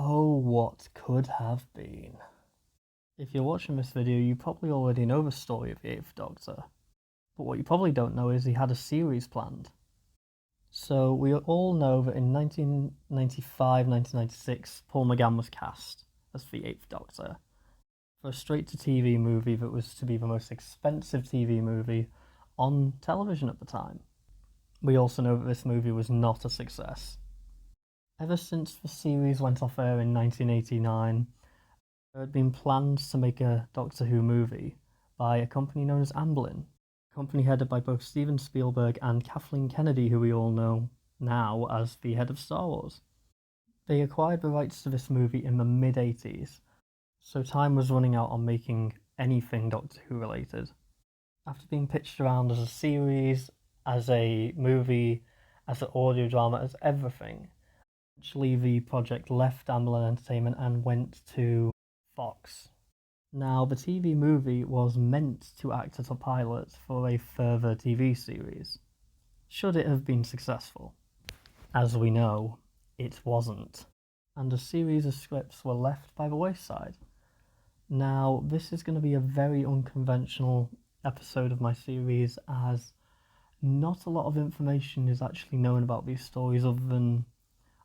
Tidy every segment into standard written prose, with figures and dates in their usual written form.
Oh, what could have been. If you're watching this video, you probably already know the story of the Eighth Doctor, but what you probably don't know is he had a series planned. So we all know that in 1995-1996, Paul McGann was cast as the Eighth Doctor for a straight-to-TV movie that was to be the most expensive TV movie on television at the time. We also know that this movie was not a success. Ever since the series went off air in 1989, there had been plans to make a Doctor Who movie by a company known as Amblin, a company headed by both Steven Spielberg and Kathleen Kennedy, who we all know now as the head of Star Wars. They acquired the rights to this movie in the mid-80s, so time was running out on making anything Doctor Who related. After being pitched around as a series, as a movie, as an audio drama, as everything, eventually the project left Amblin Entertainment and went to Fox. Now, the TV movie was meant to act as a pilot for a further TV series, should it have been successful. As we know, it wasn't, and a series of scripts were left by the wayside. Now, this is going to be a very unconventional episode of my series, as not a lot of information is actually known about these stories, other than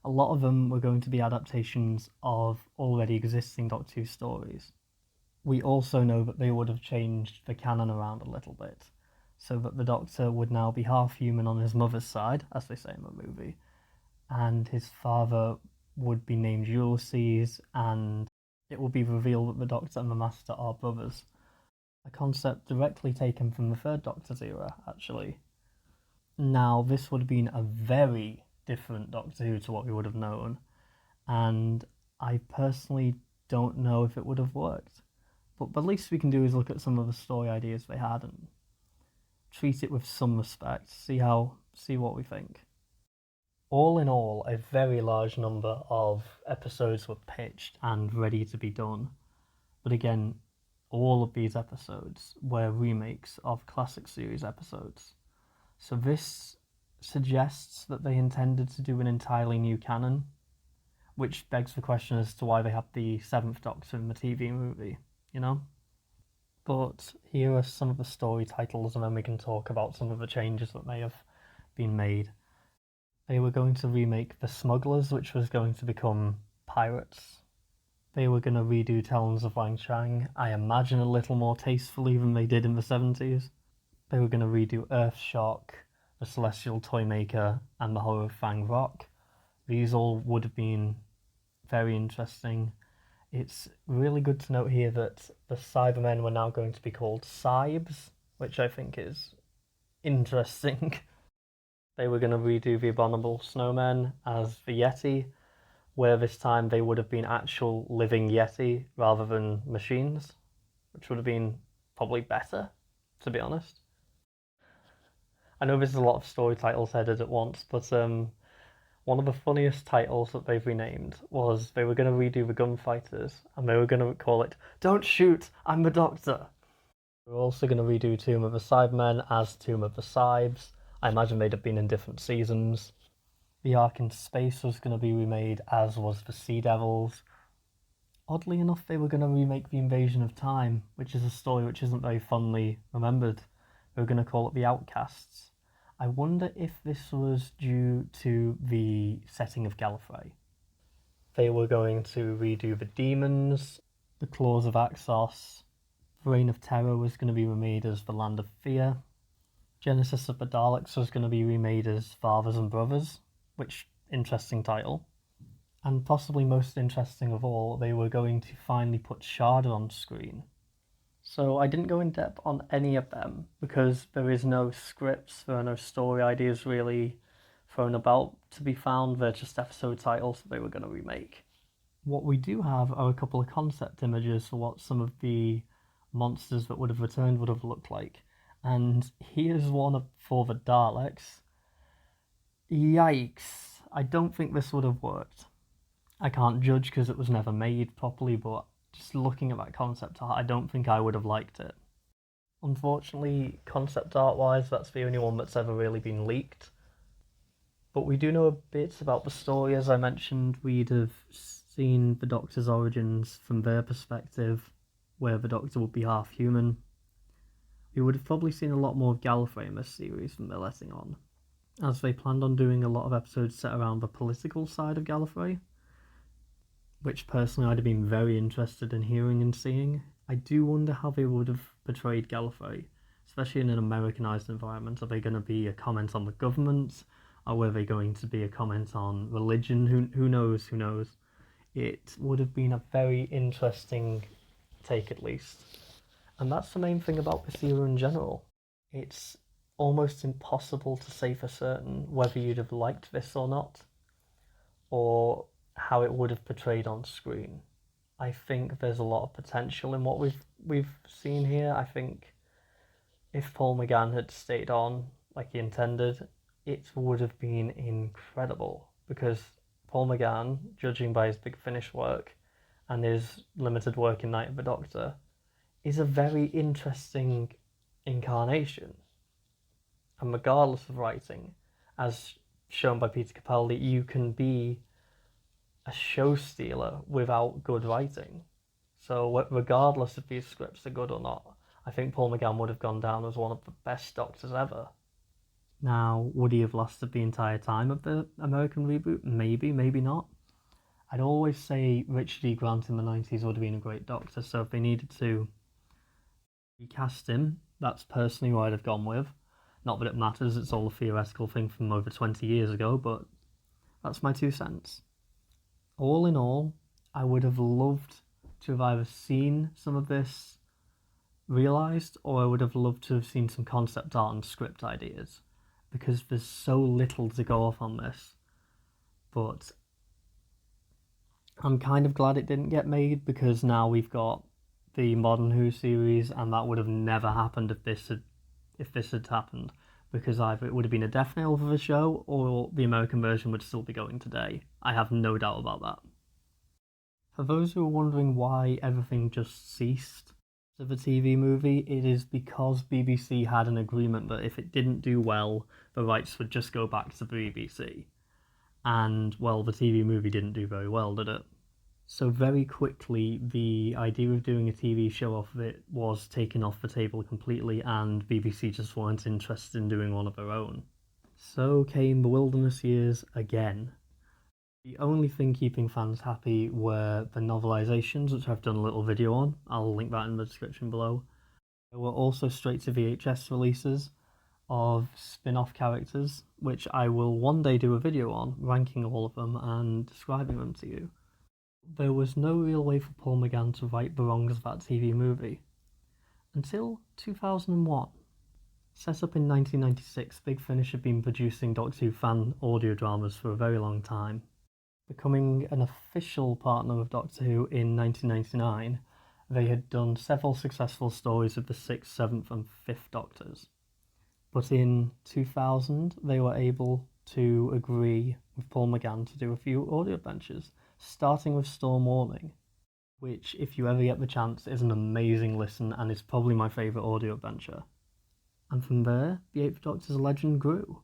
a lot of them were going to be adaptations of already existing Doctor Who stories. We also know that they would have changed the canon around a little bit, so that the Doctor would now be half human on his mother's side, as they say in the movie, and his father would be named Ulysses, and it will be revealed that the Doctor and the Master are brothers. A concept directly taken from the Third Doctor's era, actually. Now, this would have been a very different Doctor Who to what we would have known, and I personally don't know if it would have worked. But the least we can do is look at some of the story ideas they had and treat it with some respect, see what we think. All in all, a very large number of episodes were pitched and ready to be done. But again, all of these episodes were remakes of classic series episodes. So this suggests that they intended to do an entirely new canon, which begs the question as to why they had the Seventh Doctor in the TV movie, you know? But here are some of the story titles, and then we can talk about some of the changes that may have been made. They were going to remake The Smugglers, which was going to become Pirates. They were going to redo Talons of Wang Chang, I imagine a little more tastefully than they did in the 70s. They were going to redo Earthshock, The Celestial Toymaker, and The Horror of Fang Rock. These all would have been very interesting. It's really good to note here that the Cybermen were now going to be called Cybes, which I think is interesting. They were going to redo the Abominable Snowmen as the Yeti, where this time they would have been actual living Yeti rather than machines, which would have been probably better, to be honest. I know this is a lot of story titles headed at once, but one of the funniest titles that they've renamed was they were going to redo the Gunfighters, and they were going to call it Don't Shoot, I'm the Doctor. They were also going to redo Tomb of the Cybermen as Tomb of the Cybes. I imagine they'd have been in different seasons. The Ark in Space was going to be remade, as was the Sea Devils. Oddly enough, they were going to remake The Invasion of Time, which is a story which isn't very fondly remembered. They were going to call it The Outcasts. I wonder if this was due to the setting of Gallifrey. They were going to redo The Demons, The Claws of Axos. The Reign of Terror was going to be remade as The Land of Fear. Genesis of the Daleks was going to be remade as Fathers and Brothers, which, interesting title. And possibly most interesting of all, they were going to finally put Sharda on screen. So I didn't go in depth on any of them because there is no scripts, there are no story ideas really thrown about to be found. They're just episode titles that they were going to remake. What we do have are a couple of concept images for what some of the monsters that would have returned would have looked like. And here's one for the Daleks. Yikes. I don't think this would have worked. I can't judge because it was never made properly, but just looking at that concept art, I don't think I would have liked it. Unfortunately, concept art-wise, that's the only one that's ever really been leaked. But we do know a bit about the story. As I mentioned, we'd have seen the Doctor's origins from their perspective, where the Doctor would be half human. We would have probably seen a lot more of Gallifrey in this series than they're letting on, as they planned on doing a lot of episodes set around the political side of Gallifrey, which personally I'd have been very interested in hearing and seeing. I do wonder how they would have portrayed Gallifrey, especially in an Americanized environment. Are they going to be a comment on the government? Or were they going to be a comment on religion? Who knows? Who knows? It would have been a very interesting take, at least. And that's the main thing about this era in general. It's almost impossible to say for certain whether you'd have liked this or not, or how it would have portrayed on screen. I think there's a lot of potential in what we've seen here. I think if Paul McGann had stayed on like he intended, it would have been incredible, because Paul McGann, judging by his Big Finish work and his limited work in Night of the Doctor, is a very interesting incarnation. And regardless of writing, as shown by Peter Capaldi, you can be a show stealer without good writing. So regardless if these scripts are good or not, I think Paul McGann would have gone down as one of the best Doctors ever. Now, would he have lasted the entire time of the American reboot? Maybe, maybe not. I'd always say Richard E. Grant in the 90s would have been a great Doctor, so if they needed to recast him, that's personally who I'd have gone with. Not that it matters, it's all a theoretical thing from over 20 years ago, but that's my 2 cents. All in all, I would have loved to have either seen some of this realised, or I would have loved to have seen some concept art and script ideas, because there's so little to go off on this. But I'm kind of glad it didn't get made, because now we've got the Modern Who series, and that would have never happened if this had happened, because either it would have been a death nail for the show, or the American version would still be going today. I have no doubt about that. For those who are wondering why everything just ceased to the TV movie, it is because BBC had an agreement that if it didn't do well, the rights would just go back to the BBC. And, well, the TV movie didn't do very well, did it? So very quickly, the idea of doing a TV show off of it was taken off the table completely, and BBC just weren't interested in doing one of their own. So came the wilderness years again. The only thing keeping fans happy were the novelizations, which I've done a little video on. I'll link that in the description below. There were also straight to VHS releases of spin-off characters, which I will one day do a video on, ranking all of them and describing them to you. There was no real way for Paul McGann to right the wrongs of that TV movie. Until 2001. Set up in 1996, Big Finish had been producing Doctor Who fan audio dramas for a very long time. Becoming an official partner of Doctor Who in 1999, they had done several successful stories of the 6th, 7th and 5th Doctors. But in 2000, they were able to agree with Paul McGann to do a few audio adventures, starting with Storm Warning, which, if you ever get the chance, is an amazing listen and is probably my favourite audio adventure. And from there, the 8th Doctor's legend grew.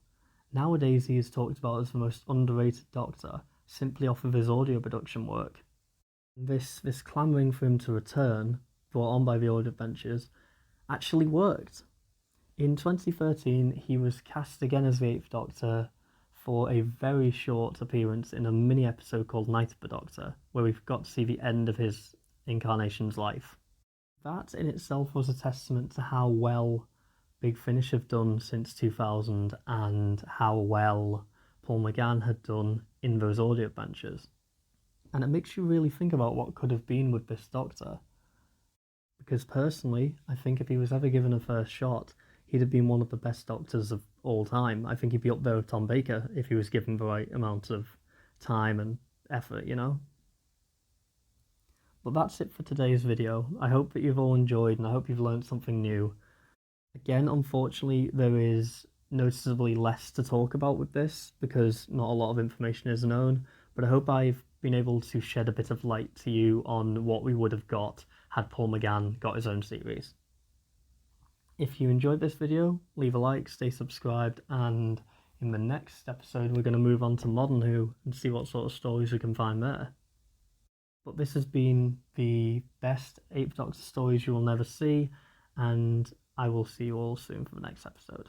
Nowadays he is talked about as the most underrated Doctor, simply off of his audio production work. This clamouring for him to return, brought on by the audio adventures, actually worked. In 2013, he was cast again as the 8th Doctor for a very short appearance in a mini episode called Night of the Doctor, where we've got to see the end of his incarnation's life. That in itself was a testament to how well Big Finish have done since 2000 and how well Paul McGann had done in those audio adventures. And it makes you really think about what could have been with this Doctor. Because personally, I think if he was ever given a first shot, he'd have been one of the best Doctors of all time. I think he'd be up there with Tom Baker if he was given the right amount of time and effort, you know? But that's it for today's video. I hope that you've all enjoyed and I hope you've learned something new. Again, unfortunately, there is noticeably less to talk about with this because not a lot of information is known, but I hope I've been able to shed a bit of light to you on what we would have got had Paul McGann got his own series. If you enjoyed this video, leave a like, stay subscribed, and In the next episode, we're going to move on to Modern Who and see what sort of stories we can find there. But this has been the best 8th Doctor stories you will never see, and I will see you all soon for the next episode.